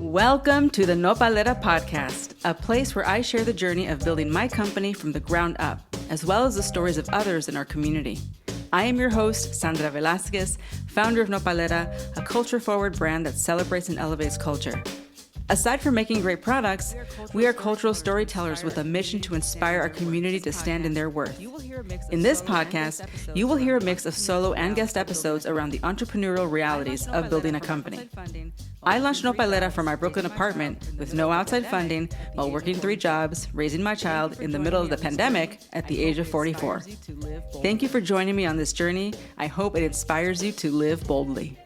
Welcome to the Nopalera podcast, a place where I share the journey of building my company from the ground up, as well as the stories of others in our community. I am your host, Sandra Velasquez, founder of Nopalera, a culture-forward brand that celebrates and elevates culture. Aside from making great products, we are cultural storytellers with a mission to inspire our community to stand in their worth. In this podcast, you will hear a mix of solo and guest episodes around the entrepreneurial realities of building a company. I launched Nopalera from my Brooklyn apartment with no outside funding while working 3 jobs, raising my child in the middle of the pandemic at the age of 44. Thank you for joining me on this journey. I hope it inspires you to live boldly.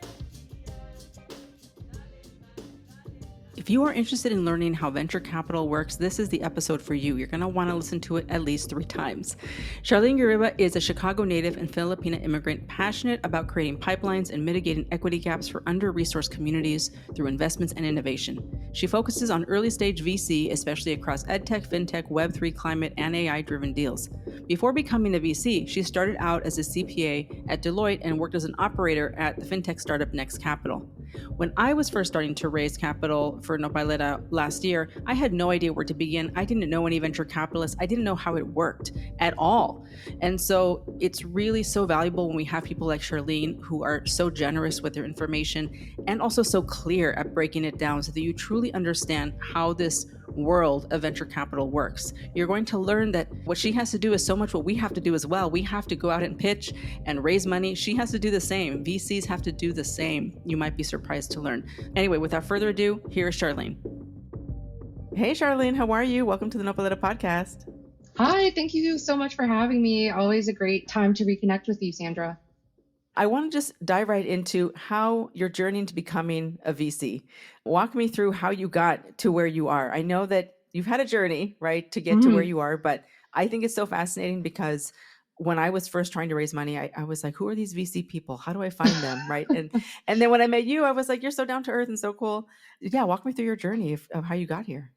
If you are interested in learning how venture capital works, this is the episode for you. You're going to want to listen to it at least 3 times. Sharlene Guiriba is a Chicago native and Filipina immigrant passionate about creating pipelines and mitigating equity gaps for under-resourced communities through investments and innovation. She focuses on early-stage VC, especially across edtech, fintech, Web3, climate, and AI-driven deals. Before becoming a VC, she started out as a CPA at Deloitte and worked as an operator at the fintech startup NextCapital. When I was first starting to raise capital for Nopalera last year, I had no idea where to begin. I didn't know any venture capitalists. I didn't know how it worked at all. And so it's really so valuable when we have people like Sharlene who are so generous with their information and also so clear at breaking it down so that you truly understand how this world of venture capital works. You're going to learn that what she has to do is so much what we have to do as well. We have to go out and pitch and raise money. She has to do the same. VCs have to do the same. You might be surprised to learn. Anyway, without further ado, here is Sharlene. Hey, Sharlene, how are you? Welcome to the Nopalera podcast. Hi, thank you so much for having me. Always a great time to reconnect with you, Sandra. I want to just dive right into how your journey into becoming a VC. Walk me through how you got to where you are. I know that you've had a journey, right, to get to where you are, but I think it's so fascinating because when I was first trying to raise money, I was like, who are these VC people? How do I find them, right? And then when I met you, I was like, you're so down to earth and so cool. Yeah, walk me through your journey of how you got here.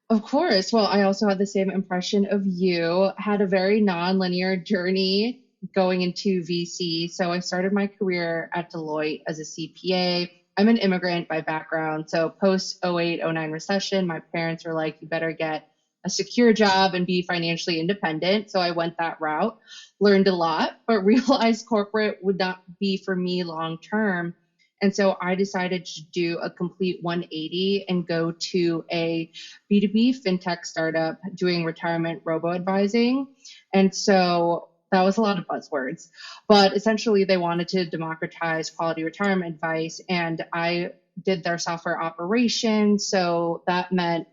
Of course. Well, I also had the same impression of you. Had a very non-linear journey going into VC. So I started my career at Deloitte as a CPA. I'm an immigrant by background. So post 08-09 recession, my parents were like, you better get a secure job and be financially independent. So I went that route, learned a lot, but realized corporate would not be for me long term. And so I decided to do a complete 180 and go to a B2B fintech startup doing retirement robo-advising. And so that was a lot of buzzwords, but essentially they wanted to democratize quality retirement advice. And I did their software operations. So that meant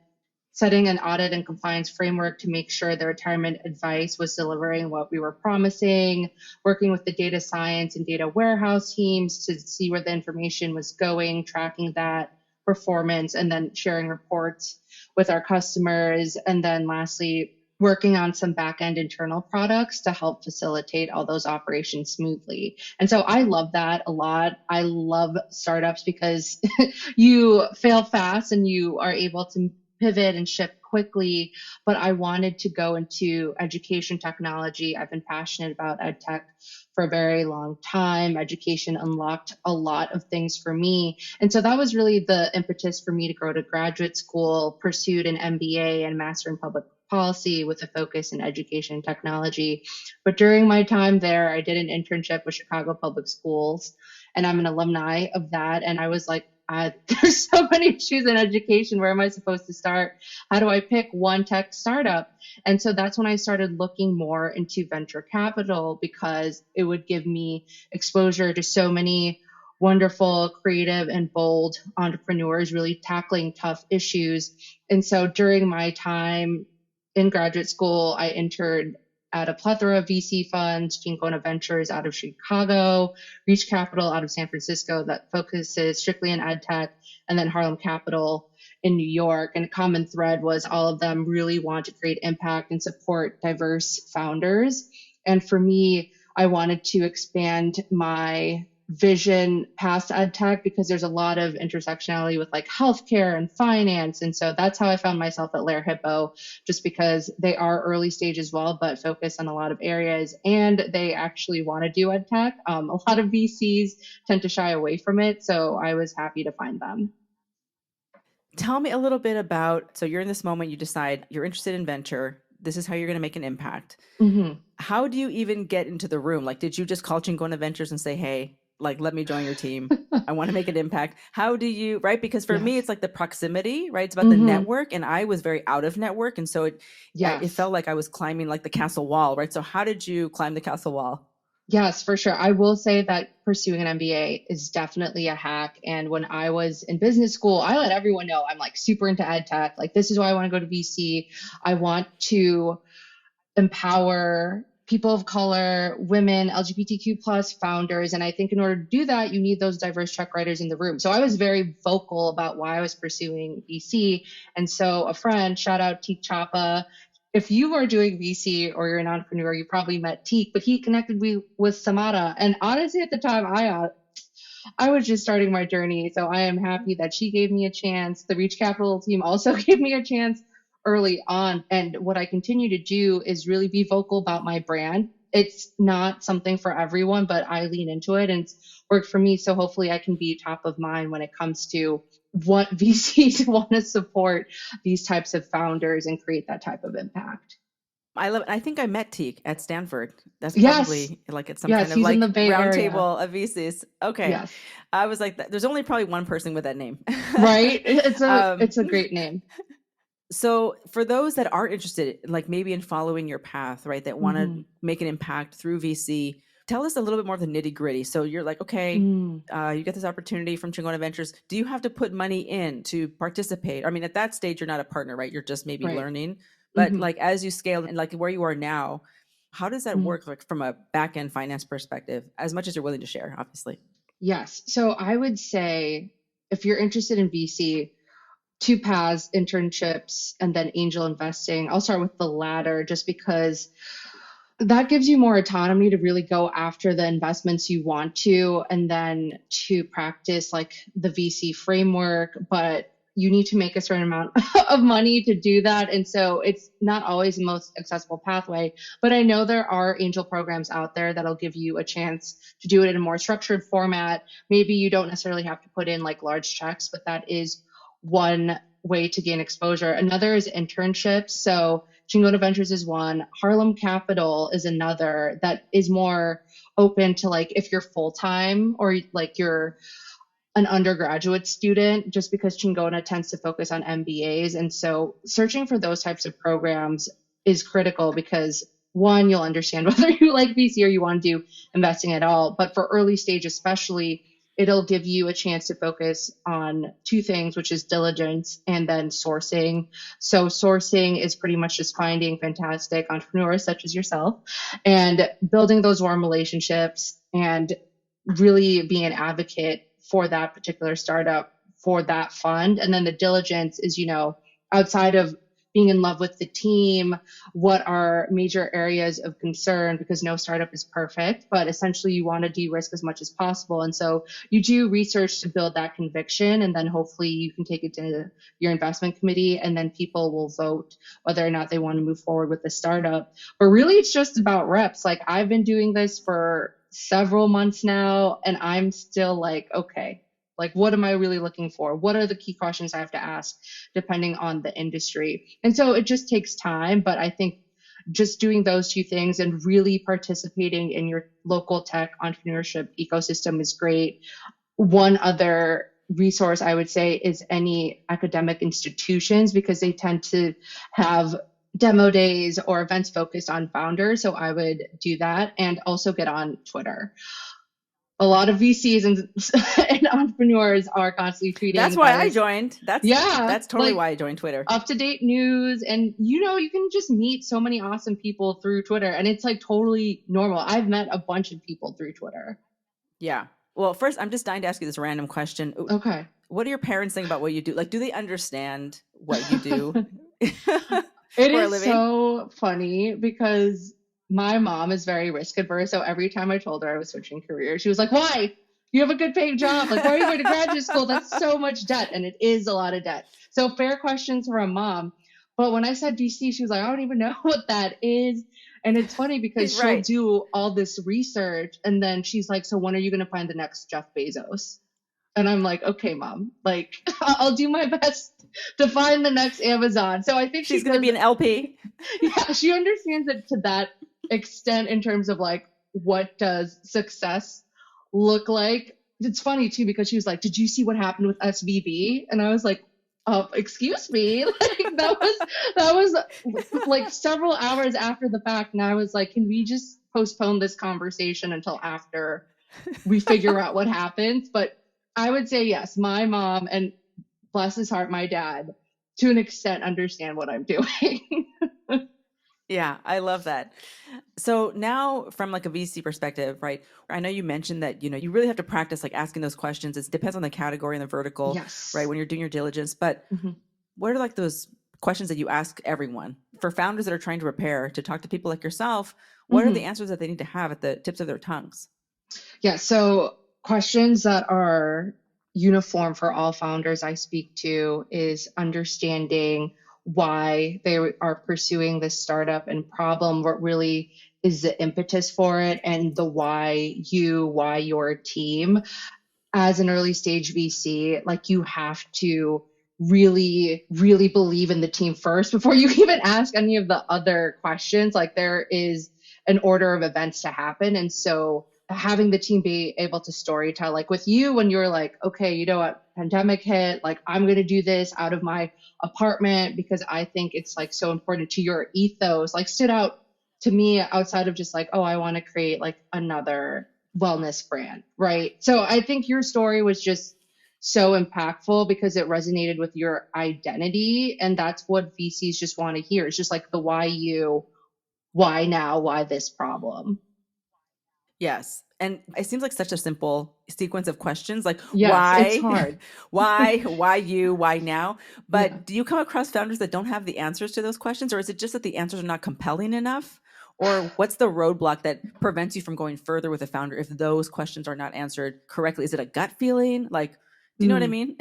setting an audit and compliance framework to make sure the retirement advice was delivering what we were promising, working with the data science and data warehouse teams to see where the information was going, tracking that performance, and then sharing reports with our customers. And then lastly, working on some back-end internal products to help facilitate all those operations smoothly. And so I love that a lot. I love startups because you fail fast and you are able to pivot and shift quickly, but I wanted to go into education technology. I've been passionate about edtech for a very long time. Education unlocked a lot of things for me. And so that was really the impetus for me to go to graduate school, pursued an MBA and Master in Public Policy with a focus in education and technology. But during my time there, I did an internship with Chicago Public Schools, and I'm an alumni of that. And I was like, there's so many issues in education. Where am I supposed to start? How do I pick one tech startup? And so that's when I started looking more into venture capital because it would give me exposure to so many wonderful, creative, and bold entrepreneurs really tackling tough issues. And so during my time in graduate school, I interned at a plethora of VC funds, Ginkona Ventures out of Chicago, Reach Capital out of San Francisco that focuses strictly in ed tech, and then Harlem Capital in New York. And a common thread was all of them really want to create impact and support diverse founders. And for me, I wanted to expand my vision past ed tech because there's a lot of intersectionality with like healthcare and finance. And so that's how I found myself at Lerer Hippeau, just because they are early stage as well, but focus on a lot of areas and they actually want to do ed tech. A lot of VCs tend to shy away from it. So I was happy to find them. Tell me a little bit about, so you're in this moment, you decide you're interested in venture. This is how you're going to make an impact. Hmm. How do you even get into the room? Like, did you just call Chingona Ventures and say, hey, like, let me join your team. I want to make an impact. How do you, right? Because for me, Yes. it's like the proximity, right? It's about the Hmm. network. And I was very out of network. And so it Yes. felt like I was climbing like the castle wall, right? So how did you climb the castle wall? Yes, for sure. I will say that pursuing an MBA is definitely a hack. And when I was in business school, I let everyone know I'm like super into ed tech. Like, this is why I want to go to VC. I want to empower people of color, women, LGBTQ plus founders. And I think in order to do that, you need those diverse check writers in the room. So I was very vocal about why I was pursuing VC. And so a friend, shout out Teek Chapa, if you are doing VC or you're an entrepreneur, you probably met Teek, but he connected me with Samara. And honestly, at the time, I was just starting my journey. So I am happy that she gave me a chance. The Reach Capital team also gave me a chance early on. And what I continue to do is really be vocal about my brand. It's not something for everyone, but I lean into it and it's worked for me. So hopefully I can be top of mind when it comes to what VCs want to support these types of founders and create that type of impact. I love it. I think I met Teak at Stanford. That's Yes. probably like at some Yes. kind of He's in the like Bay round Area. table of VCs. Okay. Yes. I was like, there's only probably one person with that name. Right. um, It's a great name. so for those that are interested, like maybe in following your path, right, that want to Mm-hmm. make an impact through VC, tell us a little bit more of the nitty gritty. So you're like, okay, you get this opportunity from Chingona Ventures. Do you have to put money in to participate? I mean, at that stage, you're not a partner, right? You're just maybe Right. learning. But Mm-hmm. like as you scale and like where you are now, how does that Mm-hmm. work, like from a back end finance perspective, as much as you're willing to share, obviously? Yes. So I would say if you're interested in VC, two paths, internships and then angel investing. I'll start with the latter just because that gives you more autonomy to really go after the investments you want to and then to practice like the VC framework, but you need to make a certain amount of money to do that. And so it's not always the most accessible pathway, but I know there are angel programs out there that'll give you a chance to do it in a more structured format. Maybe you don't necessarily have to put in like large checks, but that is one way to gain exposure. Another is internships. So Chingona Ventures is one. Harlem Capital is another that is more open to like if you're full time or like you're an undergraduate student, just because Chingona tends to focus on MBAs. And so searching for those types of programs is critical because one, you'll understand whether you like VC or you want to do investing at all. But for early stage, especially, it'll give you a chance to focus on two things, which is diligence and then sourcing. So sourcing is pretty much just finding fantastic entrepreneurs such as yourself and building those warm relationships and really being an advocate for that particular startup, for that fund. And then the diligence is, outside of being in love with the team, what are major areas of concern, because no startup is perfect, but essentially you want to de-risk as much as possible. And so you do research to build that conviction, and then hopefully you can take it to your investment committee, and then people will vote whether or not they want to move forward with the startup. But really, it's just about reps. Like, I've been doing this for several months now, and I'm still like, okay, like, what am I really looking for? What are the key questions I have to ask depending on the industry? And so it just takes time. But I think just doing those two things and really participating in your local tech entrepreneurship ecosystem is great. One other resource I would say is any academic institutions, because they tend to have demo days or events focused on founders. So I would do that and also get on Twitter. A lot of VCs and entrepreneurs are constantly That's tweeting why that I is, joined. yeah, That's totally like why I joined Twitter. up to date news. And you can just meet so many awesome people through Twitter. And it's like totally normal. I've met a bunch of people through Twitter. Yeah. Well, first, I'm just dying to ask you this random question. Okay. What do your parents think about what you do? Like, do they understand what you do It for a is living? so funny because my mom is very risk adverse. So every time I told her I was switching careers, she was like, why? You have a good paying job. Like, why are you going to graduate school? That's so much debt. And it is a lot of debt. So fair questions for a mom. But when I said DC, she was like, I don't even know what that is. And it's funny because she'll Right. do all this research and then she's like, so when are you going to find the next Jeff Bezos? And I'm like, okay, mom, like I'll do my best to find the next Amazon. So I think She's she going to does, be an LP. yeah, she understands it to that extent in terms of like, what does success look like? It's funny too, because she was like, did you see what happened with SVB? And I was like, excuse me. Like that was like several hours after the fact. And I was like, can we just postpone this conversation until after we figure out what happens? But I would say yes, my mom, and bless his heart, my dad, to an extent understand what I'm doing. Yeah, I love that. So now from like a VC perspective, right? I know you mentioned that, you really have to practice like asking those questions. It depends on the category and the vertical, right? Yes. When you're doing your diligence. But Mhm. what are like those questions that you ask everyone for founders that are trying to prepare to talk to people like yourself? What are the Mhm. answers that they need to have at the tips of their tongues? Yeah. So questions that are uniform for all founders I speak to is understanding why they are pursuing this startup and problem, what really is the impetus for it, and the why your team. As an early stage VC, like you have to really, really believe in the team first before you even ask any of the other questions. Like there is an order of events to happen. And so having the team be able to storytell, like with you, when you're like, okay, you know what, pandemic hit, like I'm going to do this out of my apartment because I think it's like so important to your ethos, like stood out to me outside of just like, oh, I want to create like another wellness brand, right? So I think your story was just so impactful because it resonated with your identity. And that's what VCs just want to hear. It's just like the why you, why now, why this problem. Yes. And it seems like such a simple sequence of questions like Yes, it's why, hard. why you, why now? Yeah. But do you come across founders that don't have the answers to those questions? Or is it just that the answers are not compelling enough? Or what's the roadblock that prevents you from going further with a founder if those questions are not answered correctly? Is it a gut feeling? Like, do you know what I Mm. mean?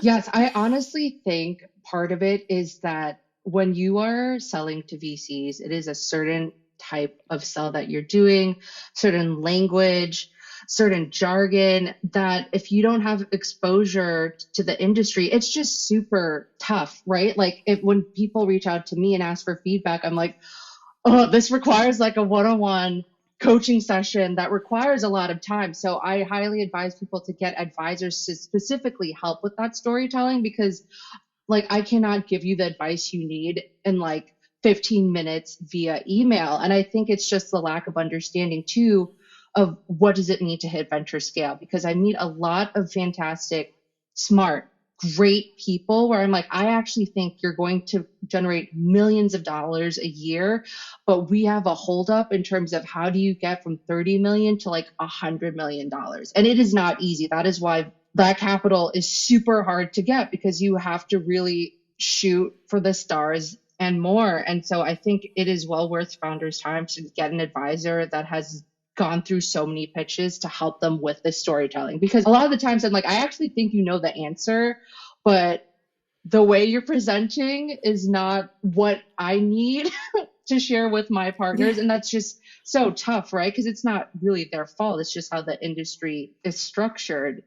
Yes, I honestly think part of it is that when you are selling to VCs, it is a certain type of sell that you're doing, certain language, certain jargon that if you don't have exposure to the industry, it's just super tough, right? Like if when people reach out to me and ask for feedback, I'm like, oh, this requires like a one-on-one coaching session that requires a lot of time. So I highly advise people to get advisors to specifically help with that storytelling because like I cannot give you the advice you need in like 15 minutes via email. And I think it's just the lack of understanding too of what does it mean to hit venture scale because I meet a lot of fantastic, smart, great people where I'm like, I actually think you're going to generate millions of dollars a year, but we have a holdup in terms of how do you get from 30 million to like $100 million. And it is not easy. That is why that capital is super hard to get because you have to really shoot for the stars and more. And so I think it is well worth founders' time to get an advisor that has gone through so many pitches to help them with this storytelling. Because a lot of the times I'm like, I actually think you know the answer, but the way you're presenting is not what I need to share with my Yeah. partners. And that's just so tough, right? Because it's not really their fault. It's just how the industry is structured,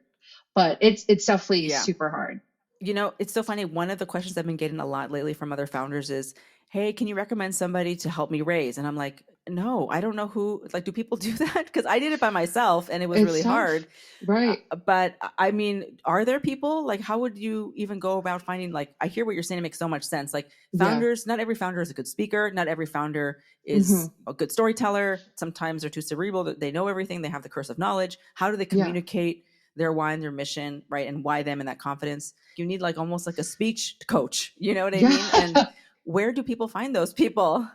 but it's definitely Yeah. super hard. It's so funny. One of the questions I've been getting a lot lately from other founders is, "Hey, can you recommend somebody to help me raise?" And I'm like, "No, I don't know who. Like, do people do that? Because I did it by myself, and it was It's really tough, hard. right? But I mean, are there people like? How would you even go about finding? Like, I hear what you're saying. It makes so much sense. Like, Yeah. founders. Not every founder is a good speaker. Not every founder Hmm. is a good storyteller. Sometimes they're too cerebral. They know everything. They have the curse of knowledge. How do they Yeah. communicate their why and their mission, right? And why them and that confidence? You need like almost like a speech coach, you know what I Yeah. mean? And where do people find those people?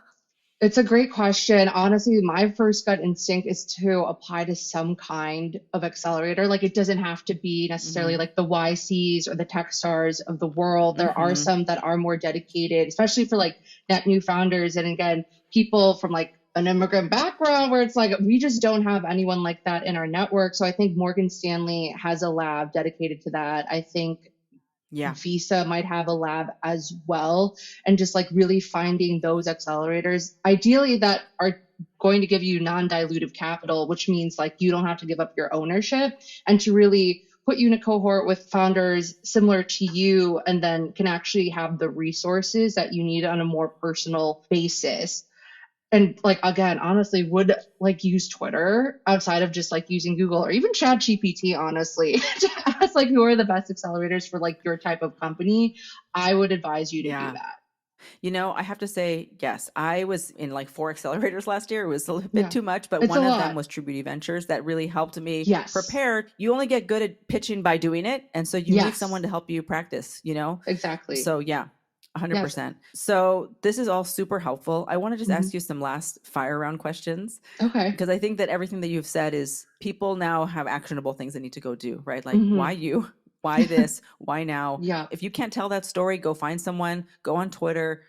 It's a great question. Honestly, my first gut instinct is to apply to some kind of accelerator. Like it doesn't have to be necessarily Mm-hmm. like the YCs or the Techstars of the world. There are Mm-hmm. some that are more dedicated, especially for like net new founders. And again, people from like an immigrant background where it's like we just don't have anyone like that in our network. So I think Morgan Stanley has a lab dedicated to that. I think Yeah. Visa might have a lab as well. And just like really finding those accelerators, ideally that are going to give you non dilutive capital, which means like you don't have to give up your ownership and to really put you in a cohort with founders similar to you, and then can actually have the resources that you need on a more personal basis. And like, again, honestly, would like use Twitter outside of just like using Google or even ChatGPT, honestly, to ask like who are the best accelerators for like your type of company. I would advise you to do Yeah. that. I have to say, yes, I was in like 4 accelerators last year. It was a little bit Yeah. too much, but It's a one of them lot. was True Beauty Ventures that really helped me Yes. prepare. You only get good at pitching by doing it. And so you need someone Yes. to help you practice. Exactly. So yeah, Yes. 100%. So this is all super helpful. I want to just Mhm. ask you some last fire round questions Okay. because I think that everything that you've said is people now have actionable things they need to go do, right? Like Hmm. why you, why this, why now? Yeah. If you can't tell that story, go find someone, go on Twitter,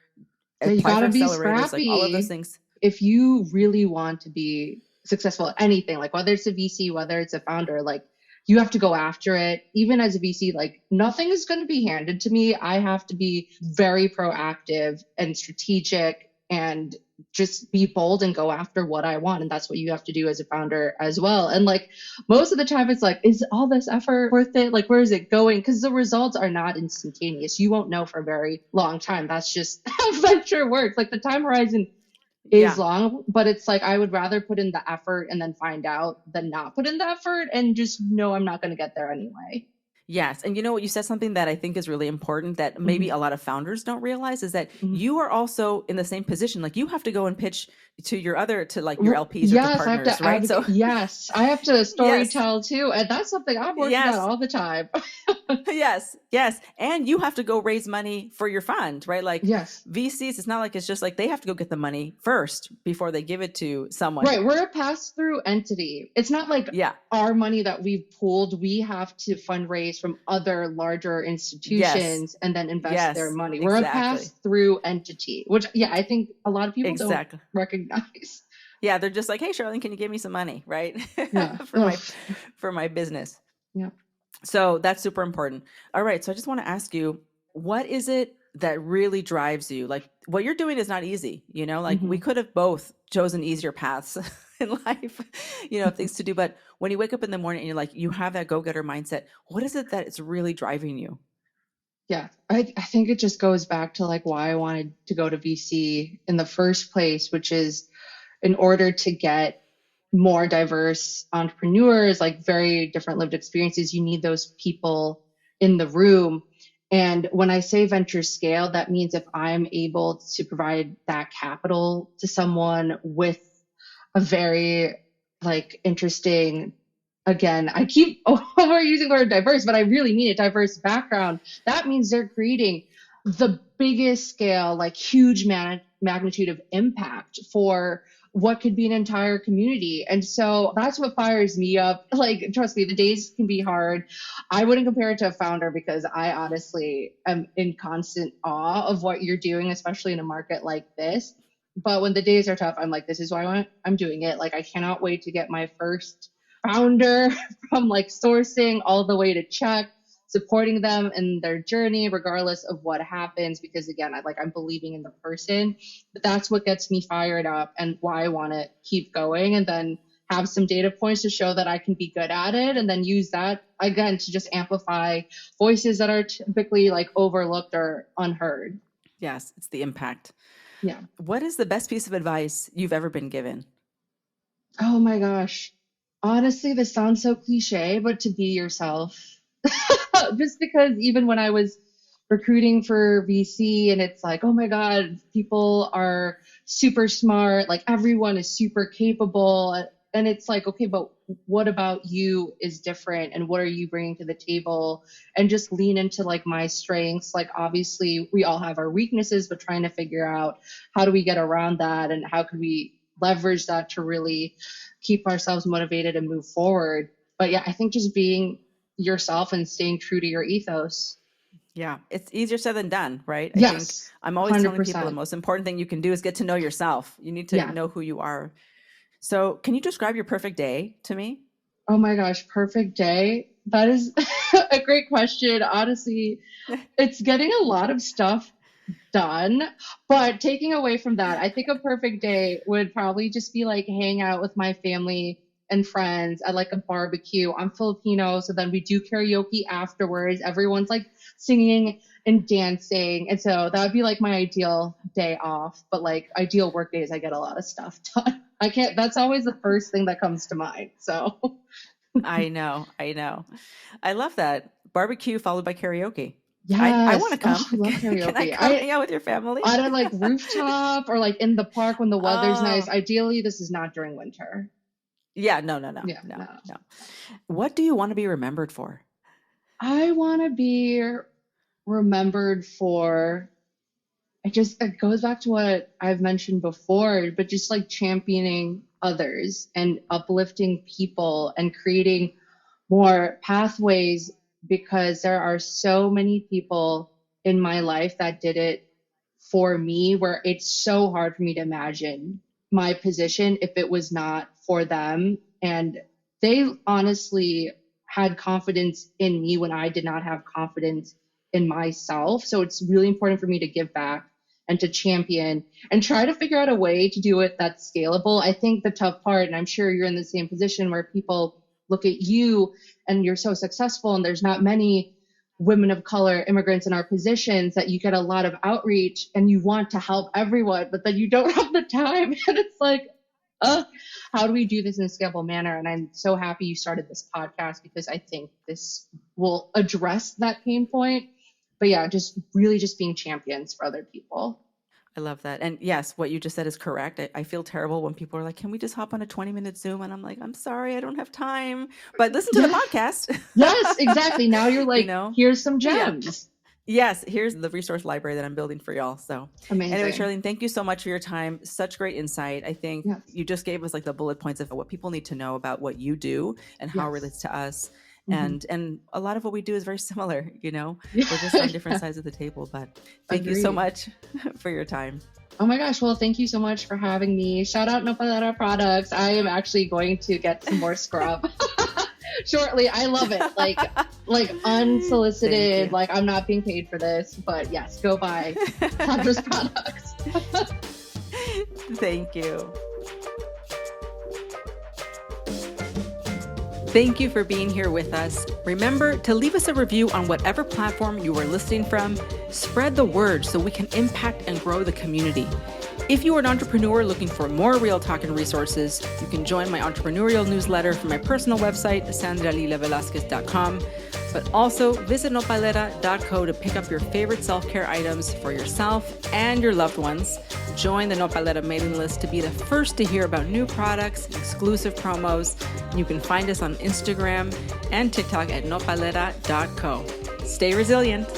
Yeah, you apply got for to be accelerators, like all of those scrappy things. if you really want to be successful at anything, like whether it's a VC, whether it's a founder, like you have to go after it. Even as a VC, like nothing is going to be handed to me. I have to be very proactive and strategic and just be bold and go after what I want. And that's what you have to do as a founder as well. And like most of the time, it's like, is all this effort worth it? Like, where is it going? Because the results are not instantaneous. You won't know for a very long time. That's just how venture works. Like the time horizon is Yeah. long, but it's like I would rather put in the effort and then find out than not put in the effort and just know I'm not going to get there anyway. Yes. And you said something that I think is really important that maybe Hmm. a lot of founders don't realize is that Hmm. you are also in the same position. Like you have to go and pitch to like your LPs or to Yes, I have partners, to right? So advocate. Yes, I have to yes, story tell too. And that's something I'm working on yes, all the time. yes, yes. And you have to go raise money for your fund, right? Like Yes. VCs, it's not like it's just like they have to go get the money first before they give it to someone. Right. We're a pass through entity. It's not like Yeah. our money that we've pooled. We have to fundraise from other larger Yes. institutions and then invest their Yes. money. We're a pass Exactly. through entity, which, yeah, I think a lot of people don't Exactly. recognize. Yeah, they're just like, "Hey, Charlene, can you give me some money, right, Yeah. for Ugh. my business?" Yeah. So that's super important. All right, so I just want to ask you, what is it that really drives you? Like what you're doing is not easy, like we Hmm. could have both chosen easier paths in life, things to do. But when you wake up in the morning and you're like, you have that go-getter mindset, what is it that it's really driving you? Yeah. I think it just goes back to like why I wanted to go to VC in the first place, which is in order to get more diverse entrepreneurs, like very different lived experiences, you need those people in the room. And when I say venture scale, that means if I'm able to provide that capital to someone with a very like interesting, again, I keep overusing the word diverse, but I really mean it, diverse background, that means they're creating the biggest scale, like huge magnitude of impact for what could be an entire community. And so that's what fires me up. Like, trust me, the days can be hard. I wouldn't compare it to a founder because I honestly am in constant awe of what you're doing, especially in a market like this. But when the days are tough, I'm like, this is why I'm doing it. Like, I cannot wait to get my first founder from like sourcing all the way to check, supporting them in their journey, regardless of what happens. Because again, I'm believing in the person, but that's what gets me fired up and why I want to keep going. And then have some data points to show that I can be good at it. And then use that again to just amplify voices that are typically like overlooked or unheard. Yes, it's the impact. Yeah. What is the best piece of advice you've ever been given? Oh my gosh. Honestly, this sounds so cliche, but to be yourself. Just because even when I was recruiting for VC and it's like, oh my God, people are super smart, like everyone is super capable. And it's like, okay, but what about you is different and what are you bringing to the table? And just lean into like my strengths. Like obviously we all have our weaknesses, but trying to figure out how do we get around that and how could we leverage that to really keep ourselves motivated and move forward. But yeah, I think just being yourself and staying true to your ethos. Yeah, it's easier said than done, right? I think Yes, I'm always telling people the 100%. most important thing you can do is get to know yourself. You need to Yeah. know who you are. So, can you describe your perfect day to me? Oh my gosh, perfect day. That is a great question. Honestly, it's getting a lot of stuff done. But taking away from that, I think a perfect day would probably just be like hang out with my family and friends at like a barbecue. I'm Filipino, so then we do karaoke afterwards. Everyone's like singing and dancing. And so that would be like my ideal day off. But like ideal work days, I get a lot of stuff done. That's always the first thing that comes to mind. So I know. I love that. Barbecue followed by karaoke. I want yes. to come. Oh, I love Can I karaoke. come hang out with your family? On a like rooftop or like in the park when the weather's nice. Oh, Ideally, this is not during winter. yeah. No. Yeah, no. What do you want to be remembered for? I want to be remembered for, it goes back to what I've mentioned before, but just like championing others and uplifting people and creating more pathways, because there are so many people in my life that did it for me, where it's so hard for me to imagine my position if it was not for them. And they honestly had confidence in me when I did not have confidence in myself. So it's really important for me to give back and to champion and try to figure out a way to do it that's scalable. I think the tough part, and I'm sure you're in the same position, where people look at you and you're so successful and there's not many women of color immigrants in our positions, that you get a lot of outreach and you want to help everyone, but then you don't have the time. And it's like, how do we do this in a scalable manner? And I'm so happy you started this podcast, because I think this will address that pain point. But yeah, just really just being champions for other people. I love that. And yes, what you just said is correct. I feel terrible when people are like, can we just hop on a 20-minute Zoom? And I'm like, I'm sorry, I don't have time. But listen to the podcast. Yes, exactly. Now you're like, here's some gems. Yeah. Yes, here's the resource library that I'm building for y'all. So amazing. Anyway, Sharlene, thank you so much for your time. Such great insight. I think you just gave us like the bullet points of what people need to know about what you do and how it relates to us. And a lot of what we do is very similar, we're just on different sides of the table, but thank you so much for your time. Oh my gosh. Well, thank you so much for having me. Shout out Nopalera products. I am actually going to get some more scrub shortly. I love it. Like unsolicited, like I'm not being paid for this, but yes, go buy Sandra's products. Thank you. Thank you for being here with us. Remember to leave us a review on whatever platform you are listening from. Spread the word so we can impact and grow the community. If you are an entrepreneur looking for more real talk and resources, you can join my entrepreneurial newsletter from my personal website, sandralilavelasquez.com. But also visit nopalera.co to pick up your favorite self-care items for yourself and your loved ones. Join the Nopalera mailing list to be the first to hear about new products, exclusive promos. And you can find us on Instagram and TikTok at nopalera.co. Stay resilient.